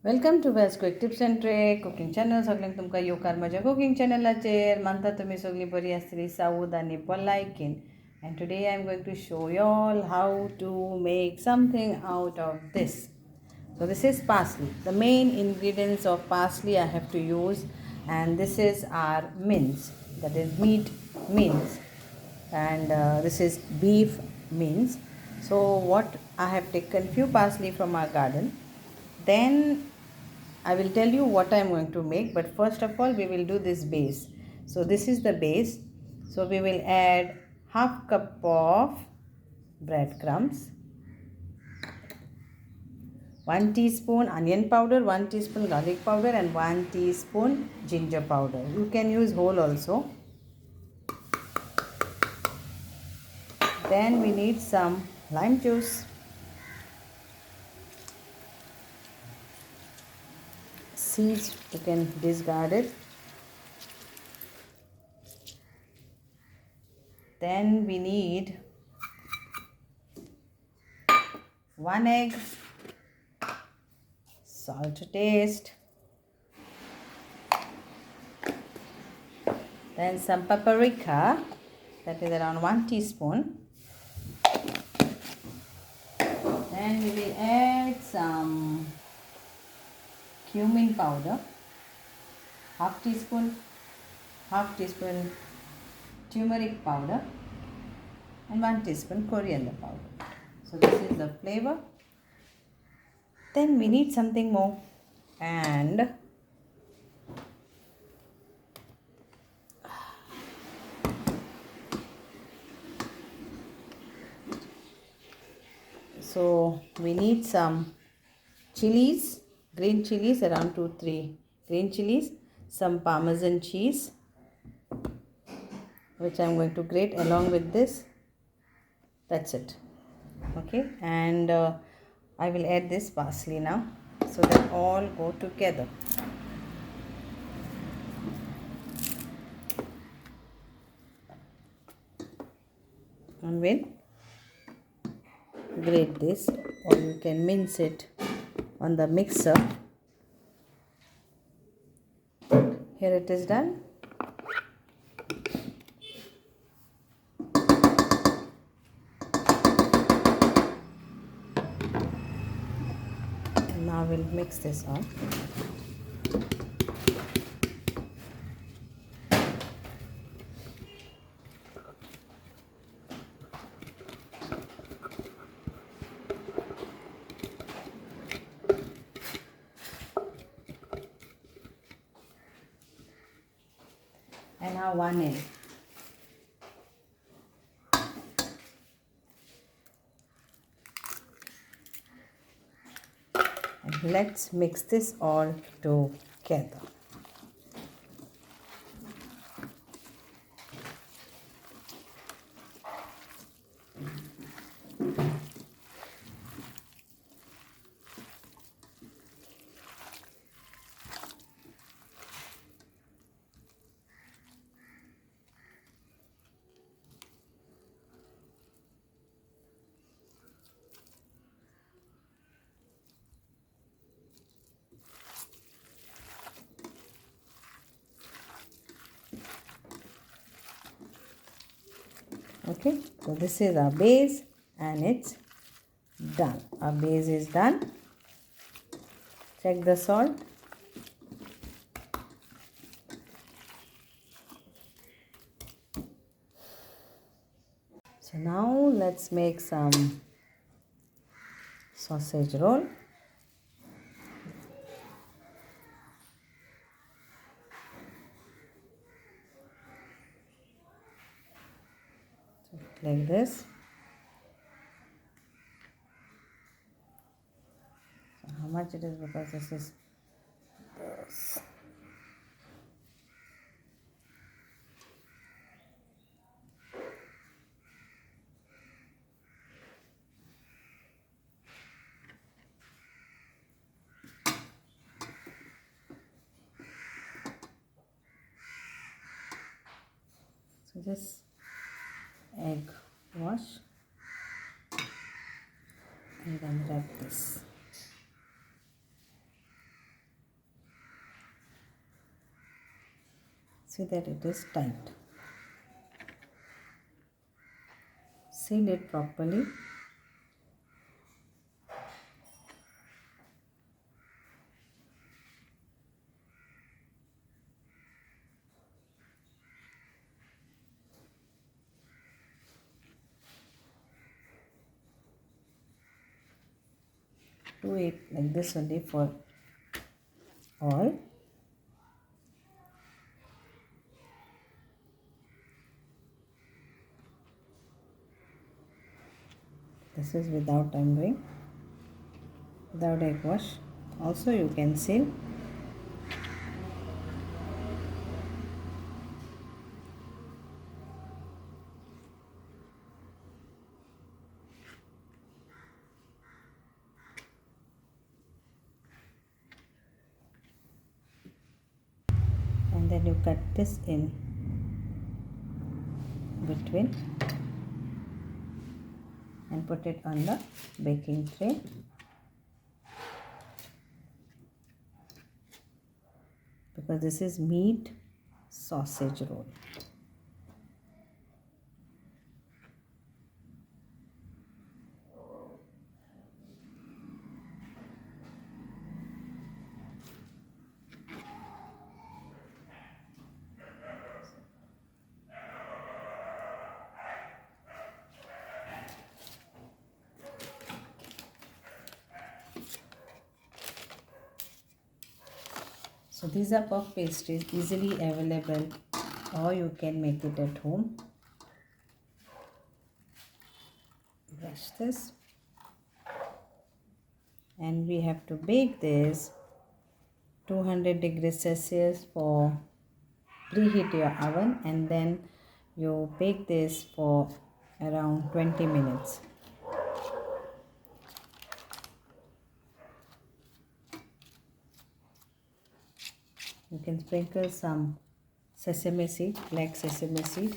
Welcome to best quick tips and trick cooking channel. सगळ्यांक तुमकां येवकार म्हज्या कुकिंग चॅनलाचेर. मानता तुमी सगळीं बरी आसतली, सावध आनी भलायकेन. And today I am going to show you all how to make something out of this. So this is parsley. The main ingredients of parsley I have to use, and this is our mince, that is meat mince, and this is beef mince. So what I have taken few parsley from our garden. Then I will tell you what I am going to make, but first of all we will do this base. So this is the base. So we will add half cup of breadcrumbs, 1 teaspoon onion powder, 1 teaspoon garlic powder, and 1 teaspoon ginger powder. You can use whole also. Then we need some lime juice, seeds you can discard it. Then we need 1 egg, salt to taste, then some paprika, that is around 1 teaspoon. Then we will add some cumin powder, half teaspoon turmeric powder, and 1 teaspoon coriander powder. So this is the flavor. Then we need something more, and so we need some chilies, green chilies, around 2-3 green chilies, some parmesan cheese, which I am going to grate along with this. That's it. Okay, and I will add this parsley now, so that all go together. And we'll grate this, or you can mince it on the mixer. Here it is done. And now we'll mix this on. And now 1 egg. And let's mix this all together. Okay, so this is our base and it's done. Our base is done. Check the salt. So now let's make some sausage roll. Like this. So how much it is, because this is this. So just egg wash and then wrap this. See that it is tight. Seal it properly. Do it like this only for all. This is without without egg wash. Also you can seal. And then you cut this in between and put it on the baking tray. Because this is meat sausage roll. So these are puff pastries, easily available, or you can make it at home. Brush this. And we have to bake this 200 degrees Celsius for preheat your oven, and then you bake this for around 20 minutes. You can sprinkle some sesame seed, black sesame seed.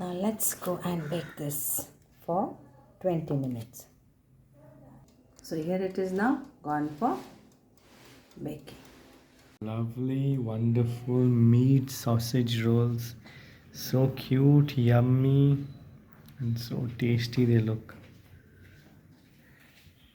Now let's go and bake this for 20 minutes. So here it is now, gone for baking. Lovely, wonderful meat sausage rolls. So cute, yummy, and so tasty they look.